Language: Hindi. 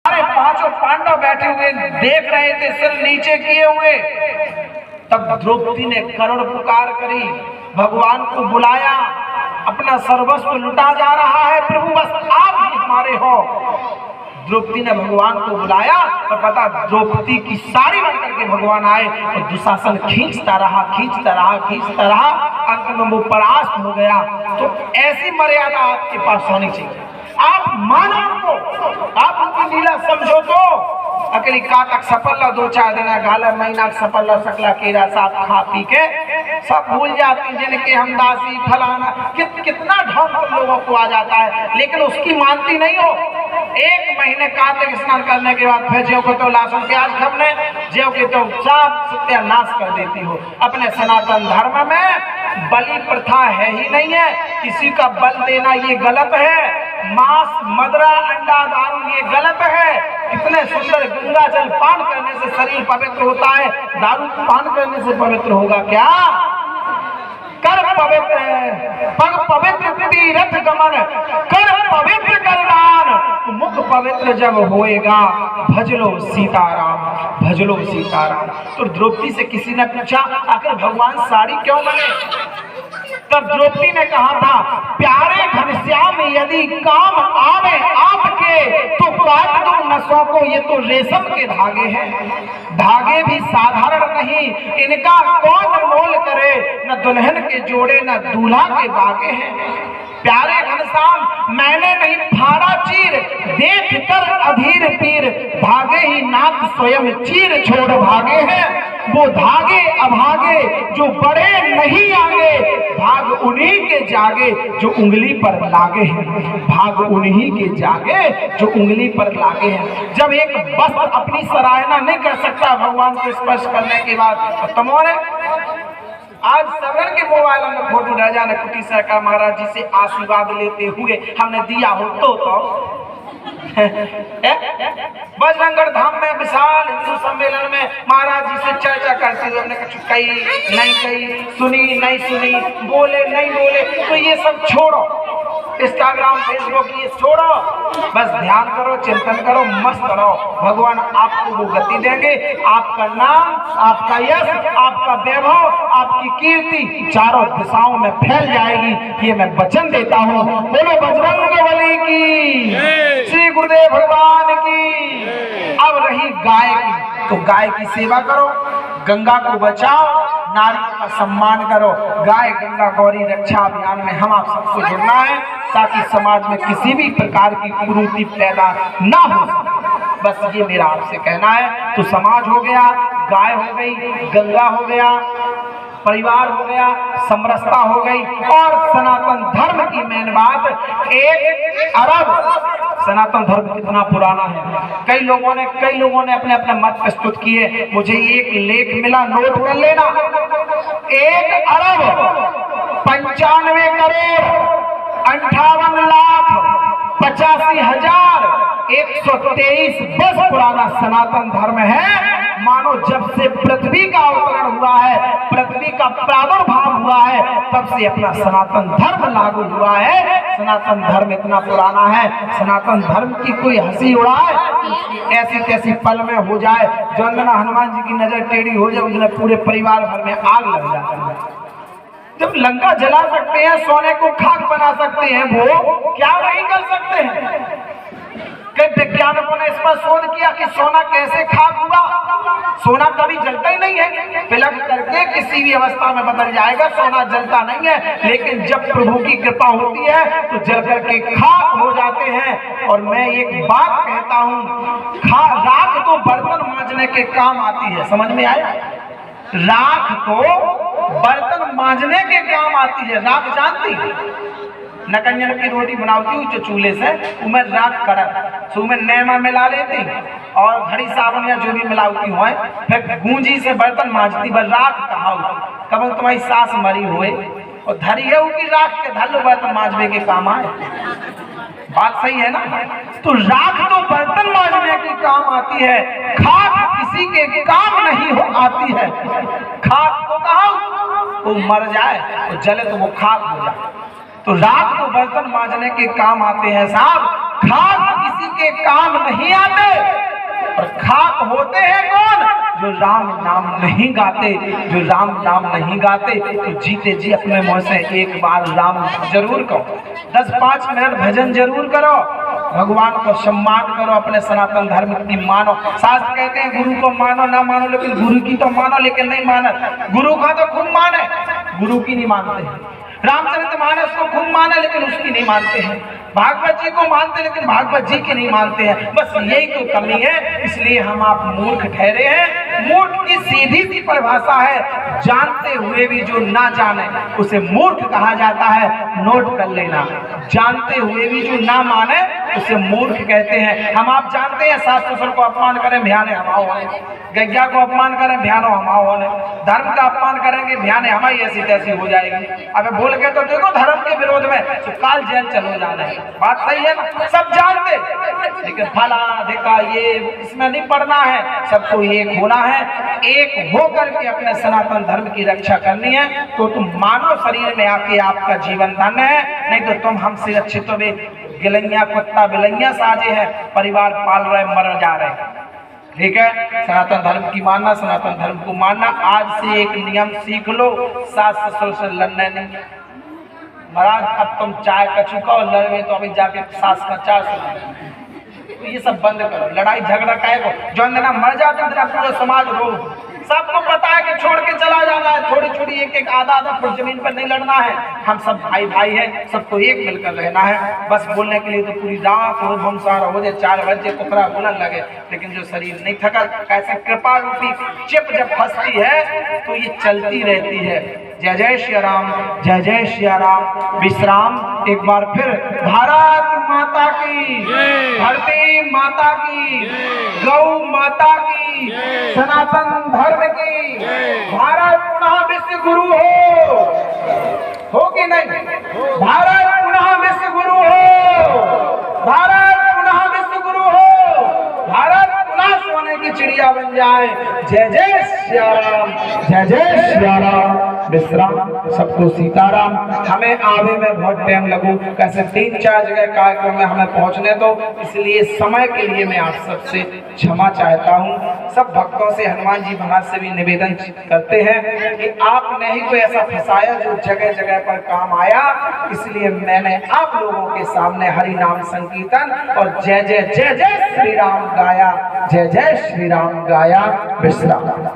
सारे पांचों पांडव बैठे हुए देख रहे थे सिर नीचे किए हुए। तब द्रौपदी ने करुण पुकार करी, भगवान को बुलाया, अपना सर्वस्व लुटा जा रहा है प्रभु, बस आप ही हमारे हो। द्रौपदी ने भगवान को बुलाया और पता द्रौपदी की साड़ी बन करके भगवान आए और दुशासन खींचता रहा, अंत में वो परास्त हो गया। तो ऐसी मर्यादा आपके पास होनी चाहिए। आप मानो उनको, आप उनकी लीला समझो। तो अकेली कातक सफल 2-4 दिन गाला महीना सफल सकला केरा साथ खा पी के सब भूल जाती, जिनके हम दासी फलाना कितना ढोंग लोगों को आ जाता है, लेकिन उसकी मानती नहीं हो। 1 महीने कार्तिक स्नान करने के बाद फिर ज्यों को तो लहसुन प्याज खपने, ज्यों के तो सब सत्यानाश कर देती हो। अपने सनातन धर्म में बलि प्रथा है ही नहीं है, किसी का बल देना ये गलत है। मांस, मदरा, अंडा, दारू ये गलत है। कितने सुंदर गंगा जल पान करने से शरीर पवित्र होता है, दारू पान करने से पवित्र होगा क्या? कर पवित्र है, पग पवित्र तीर्थ गमन, कर पवित्र करदान, मुख पवित्र जब होएगा, भजलो सीताराम, भजलो सीताराम। तो द्रौपदी से किसी ने पूछा आखिर भगवान साड़ी क्यों बने? तब द्रौपदी ने कहा था, प्यारे घनश्याम यदि काम आवे आपके तो काट दो नसों को, ये तो रेशम के धागे हैं, धागे भी साधारण नहीं, इनका कौन मोल करे, न दुल्हन के जोड़े न दूल्हा के बागे हैं। प्यारे घनश्याम मैंने नहीं फाड़ा चीर, देख कर अधीर पीर, धागे ही नाथ स्वयं चीर छोड़ भागे हैं। वो धागे अभागे जो बड़े नहीं आगे, भाग उन्हीं के जागे जो उंगली पर लागे हैं, भाग उन्हीं के जागे जो उंगली पर लागे हैं। जब एक वस्त्र अपनी सराहना नहीं कर सकता भगवान को स्पर्श करने के बाद, तो तुम्हारे आज सबन के मोबाइल में फोटो राजा ने कुटी सरकार महाराज जी से आशीर्वाद लेते हुए हमने दिया हो तो बजरंगगढ़ धाम में विशाल हिंदू सम्मेलन में महाराज जी से चर्चा करते हुए हमने कुछ कही नहीं कही, सुनी नहीं सुनी, बोले नहीं बोले, तो ये सब छोड़ो, इंस्टाग्राम फेसबुक ये छोड़ो, बस ध्यान करो, चिंतन करो, मस्त रहो। भगवान आपको वो गति देंगे, आपका नाम, आपका यश, आपका वैभव, आपकी कीर्ति चारों दिशाओं में फैल जाएगी, ये मैं वचन देता हूँ। बोलो बजरंगबली की, श्री गुरुदेव भगवान की। अब रही गाय की, तो गाय की सेवा करो, गंगा को बचाओ, नारी का सम्मान करो। गाय गंगा गौरी रक्षा अभियान में हम आप सबको जुड़ना है ताकि समाज में किसी भी प्रकार की कुरीति पैदा ना हो। बस ये मेरा आपसे कहना है। तो समाज हो गया, गाय हो गई, गंगा हो गया, परिवार हो गया, समरसता हो गई, और सनातन धर्म की मेन बात, 1 अरब सनातन धर्म कितना पुराना है। कई लोगों ने अपने अपने मत प्रस्तुत किए। मुझे एक लेख मिला, नोट कर लेना, 1 अरब 95 करोड़ 58 लाख 85,123 वर्ष पुराना सनातन धर्म है। मानो जब से पृथ्वी का अवतरण हुआ है, पृथ्वी का प्रादुर्भाव हुआ है, तब से अपना सनातन धर्म लागू हुआ है। सनातन धर्म इतना पुराना है, सनातन धर्म की कोई हंसी उड़ाए, ऐसी तैसी पल में हो जाए, जो अंजना हनुमान जी की नजर टेढ़ी हो जाए, उसने पूरे परिवार भर में आग लग जाती है। जब लंका जला सकते हैं, सोने को खाक बना सकते हैं, वो क्या नहीं कर सकते हैं। कई वैज्ञानिकों ने इस पर शोध किया कि सोना कैसे खाक हुआ। सोना कभी जलता ही नहीं है, पिलक करके किसी भी अवस्था में बदल जाएगा, सोना जलता नहीं है, लेकिन जब प्रभु की कृपा होती है तो जल करके खाक हो जाते हैं। और मैं एक बात कहता हूँ, राख तो बर्तन मांजने के काम आती है, समझ में आया? राख तो बर्तन मांजने के काम आती है। राख जानती है? नकंजन की रोटी बनाती हूँ जो चूल्हे से, उमें राख कड़क, उसमें नैमा मिला लेती और घड़ी साबुन या जो भी मिलाती हुए, फिर गूंजी से बर्तन मांजती। बस राख कहा कब तुम्हारी सास मरी हुए और धरी है की राख के धल बर्तन मांजने के काम आए। बात सही है ना? तो राख तो बर्तन मांजने के काम आती है, खाक किसी के काम नहीं हो आती है। खाक तो कहा वो मर जाए, तो जले तो वो खाक हो जाए। तो राख तो बर्तन मांजने के काम आते हैं साहब, खाक किसी के काम नहीं आते, और खाक होते हैं कौन? जो राम नाम नहीं गाते। जो राम नाम नहीं गाते तो जीते जी अपने मुंह से एक बार राम जरूर कहो, 10-5 मिनट भजन जरूर करो, भगवान को सम्मान करो, अपने सनातन धर्म की मानो। शास्त्र कहते हैं गुरु को मानो ना मानो, लेकिन गुरु की तो मानो, लेकिन नहीं माना। गुरु का तो खूब माने, गुरु की नहीं मानते। रामचरितमानस को खूब माने, लेकिन उसकी नहीं मानते हैं। भागवत जी को मानते, लेकिन भागवत जी की नहीं मानते हैं। बस यही तो कमी है, इसलिए हम आप मूर्ख ठहरे हैं। मूर्ख की सीधी सी परिभाषा है, जानते हुए भी जो ना जाने उसे मूर्ख कहा जाता है। नोट कर लेना, जानते हुए भी जो ना माने उसे मूर्ख कहते हैं। हम आप जानते हैं सास ससुर को अपमान करें भयाने हमाओ होने, गैया को अपमान करें भयानो हमाओ होने, धर्म का अपमान करेंगे भयाने हमारी ऐसी तैसी हो जाएगी। अब बोल के तो देखो धर्म के विरोध में तो काल जेल चलो जाना है। बात सही है ना? सब जानते, लेकिन फला देखा ये इसमें नहीं पढ़ना है। सबको एक होना है, एक होकर के अपने सनातन धर्म की रक्षा करनी है। तो तुम मानो शरीर में आके आपका जीवन धन्य है, नहीं तो तुम हमसे अच्छे तो भी गिलैया कुत्ता बिलैया साजे हैं, परिवार पाल रहे मर जा रहे। ठीक है, सनातन धर्म की मानना, सनातन धर्म को मानना। आज से एक नियम सीख लो, सास ससुर से लड़ने नहीं। महाराज अब तुम चाय का चुका और लड़े तो अभी जाके सास का चाय सुना, तो ये सब बंद करो। लड़ाई झगड़ा काहे को? जो अंदर मर जाते हैं पूरा समाज रो। सबको पता है कि छोड़ के चला जाना है, थोड़ी थोड़ी एक आधा फुट जमीन पर नहीं लड़ना है। हम सब भाई भाई हैं, सबको एक मिलकर रहना है। बस बोलने के लिए तो पूरी रात हो, भमसार हो जाए, 4 बजे कुकरा बुलंद लगे, लेकिन जो शरीर नहीं थका, कैसे कृपा रूपी चिप जब फंसती है तो ये चलती रहती है। जय जय श्री राम, जय जय श्री राम। विश्राम एक बार फिर। भारत माता की, धरती माता की, गौ माता की, सनातन धर्म की। भारत पुनः विश्व गुरु हो कि नहीं? भारत पुनः विश्व गुरु हो, भारत पुनः विश्व गुरु हो, भारत पुनः सोने की चिड़िया बन जाए। जय जय श्री राम, जय जय श्री राम। विश्राम, सबको सीताराम। हमें आवे में बहुत टाइम लगू, कैसे 3-4 जगह कार्यक्रम में हमें पहुंचने दो, इसलिए समय के लिए मैं आप सबसे क्षमा चाहता हूं। सब भक्तों से, हनुमान जी महाराज से भी निवेदन करते हैं कि आपने ही तो ऐसा फंसाया जो जगह जगह पर काम आया, इसलिए मैंने आप लोगों के सामने हरि नाम संकीर्तन और जय जय जय जय श्री राम गाया। जय जय श्री राम गाया। विश्राम।